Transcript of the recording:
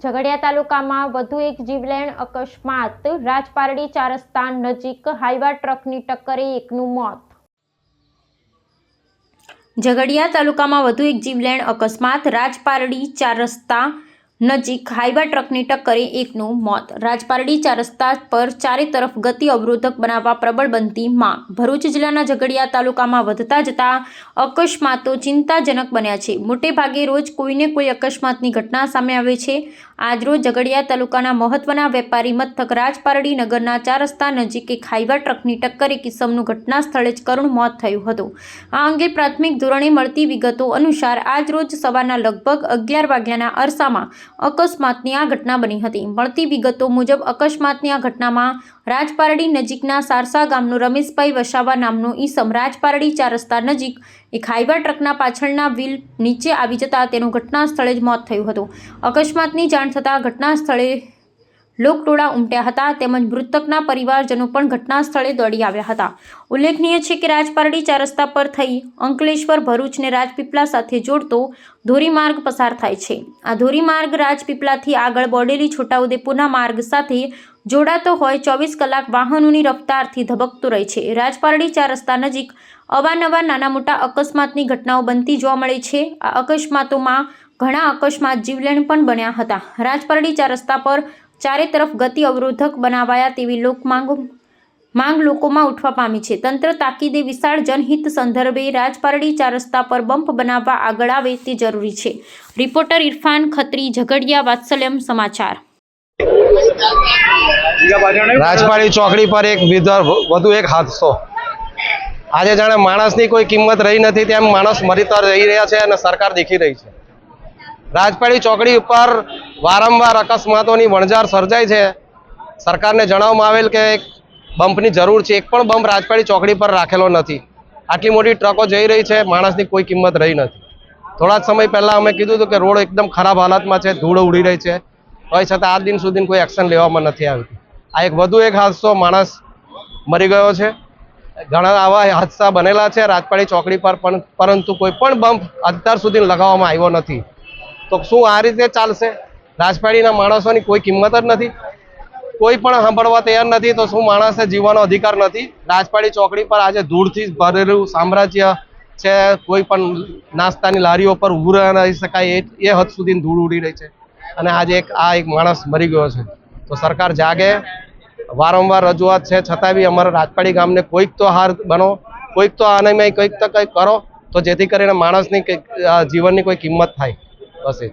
ઝઘડિયા તાલુકામાં વધુ એક જીવલેણ અકસ્માત। રાજપારડી 4 રસ્તા નજીક હાઈવા ટ્રકની ટક્કરે એકનું મોત। ઝઘડિયા તાલુકામાં વધુ એક જીવલેણ અકસ્માત। રાજપારડી 4 રસ્તા નજીક હાઈવા ટ્રકની ટક્કરે એકનું મોત। રાજપારડી 4 રસ્તા પર ચારે તરફ ગતિ અવરોધક બનાવવા પ્રબળ બનતી માંગ। ભરૂચ જિલ્લાના ઝઘડિયા તાલુકામાં વધતા જતા અકસ્માતો ચિંતાજનક બન્યા છે। મોટે ભાગે રોજ કોઈને કોઈ અકસ્માતની ઘટના સામે આવે છે। આજરોજ ઝઘડિયા તાલુકાના મહત્વના વેપારી મથક રાજપારડી નગરના 4 રસ્તા નજીક એક હાઈવા ટ્રકની ટક્કરે કિસ્મનું ઘટના સ્થળે જ કરુણ મોત થયું હતું। આ અંગે પ્રાથમિક ધોરણે મળતી વિગતો અનુસાર આજરોજ સવારના લગભગ 11 વાગ્યાના અરસામાં અકસ્માતની આ ઘટના બની હતી। મળતી વિગતો મુજબ અકસ્માતની આ ઘટનામાં રાજપારડી નજીકના સારસા ગામનો રમેશભાઈ વસાવા નામનો ઈસમ રાજપારડી 4 રસ્તા નજીક એક હાઈવા ટ્રકના પાછળના વ્હીલ નીચે આવી જતા તેનું ઘટના સ્થળે જ મોત થયું હતું। અકસ્માતની જાણ થતાં ઘટના સ્થળે લોકટોળા ઉમટ્યા હતા તેમજ મૃતકના પરિવારજનો પણ ઘટના સ્થળે દોડી આવ્યા હતા। ઉલ્લેખનીય છે કે રાજપારડી 4 રસ્તા પર થઈ અંકલેશ્વર ભરૂચને રાજપીપળા સાથે જોડતો ધોરીમાર્ગ પસાર થાય છે। આ ધોરીમાર્ગ રાજપીપળાથી આગળ બોડેલી છોટાઉદેપુરના માર્ગ સાથે જોડાતો હોય 24 કલાક વાહનોની રફતારથી ધબકતો રહે છે। રાજપારડી 4 રસ્તા નજીક અવારનવાર નાના મોટા અકસ્માતની ઘટનાઓ બનતી જોવા મળે છે। આ અકસ્માતોમાં ઘણા અકસ્માત જીવલેણ પણ બન્યા હતા। રાજપારડી 4 રસ્તા પર ચારે તરફ ગતિ અવરોધક બનાવાયા તેવી માંગ લોકોમાં ઉઠવા પામી છે। તંત્ર તાકીદે વિશાળ જનહિત સંદર્ભે રાજપારડી 4 રસ્તા પર બમ્પ બનાવવા આગળ આવે તે જરૂરી છે। રિપોર્ટર ઇરફાન ખત્રી, ઝઘડિયા, વાત્સલ્યમ સમાચાર। રાજપારડી ચોકડી પર વધુ એક હાદસો। આજે જાણે માણસની કોઈ કિંમત રહી નથી તેમ માણસ મરીતા રહી રહ્યા છે અને સરકાર દેખી રહી છે। રાજપારડી ચોકડી ઉપર વારંવાર અકસ્માતોની વણઝાર સર્જાય છે। સરકારને જણાવવામાં આવેલ કે બમ્પની જરૂર છે, એક પણ બમ્પ રાજપારડી ચોકડી પર રાખેલો નથી। આટલી મોટી ટ્રકો જઈ રહી છે, માણસની કોઈ કિંમત રહી નથી। થોડા જ સમય પહેલા અમે કીધું હતું કે રોડ એકદમ ખરાબ હાલતમાં છે, ધૂળ ઉડી રહી છે, તો છતાં આજ દિન સુધી કોઈ એક્શન લેવામાં નથી આવ્યું। આ એક વધુ એક હાદસો, માણસ મરી ગયો છે। ઘણા આવા હાદસા બનેલા છે રાજપારડી ચોકડી પર, પરંતુ કોઈ પણ બમ્પ અત્યાર સુધી લગાવવામાં આવ્યો નથી। તો શું આ રીતે ચાલશે? રાજપારડીના માણસોની કોઈ કિંમત જ નથી, કોઈ પણ સાંભળવા તૈયાર નથી, તો શું માણસે જીવવાનો અધિકાર નથી? રાજપારડી ચોકડી પર આજે ધૂળથી ભરેલું સામ્રાજ્ય છે, કોઈ પણ નાસ્તાની લારીઓ પર ઊભું રહી શકાય એ હદ સુધી ધૂળ ઉડી રહી છે અને આજે એક માણસ મરી ગયો છે। તો સરકાર જાગે, વારંવાર રજૂઆત છે છતાં બી અમારા રાજપારડી ગામને કોઈક તો હાર બનો, કોઈક તો આને કંઈક તો કંઈક કરો, તો જેથી કરીને માણસની જીવનની કોઈ કિંમત થાય। બસ એ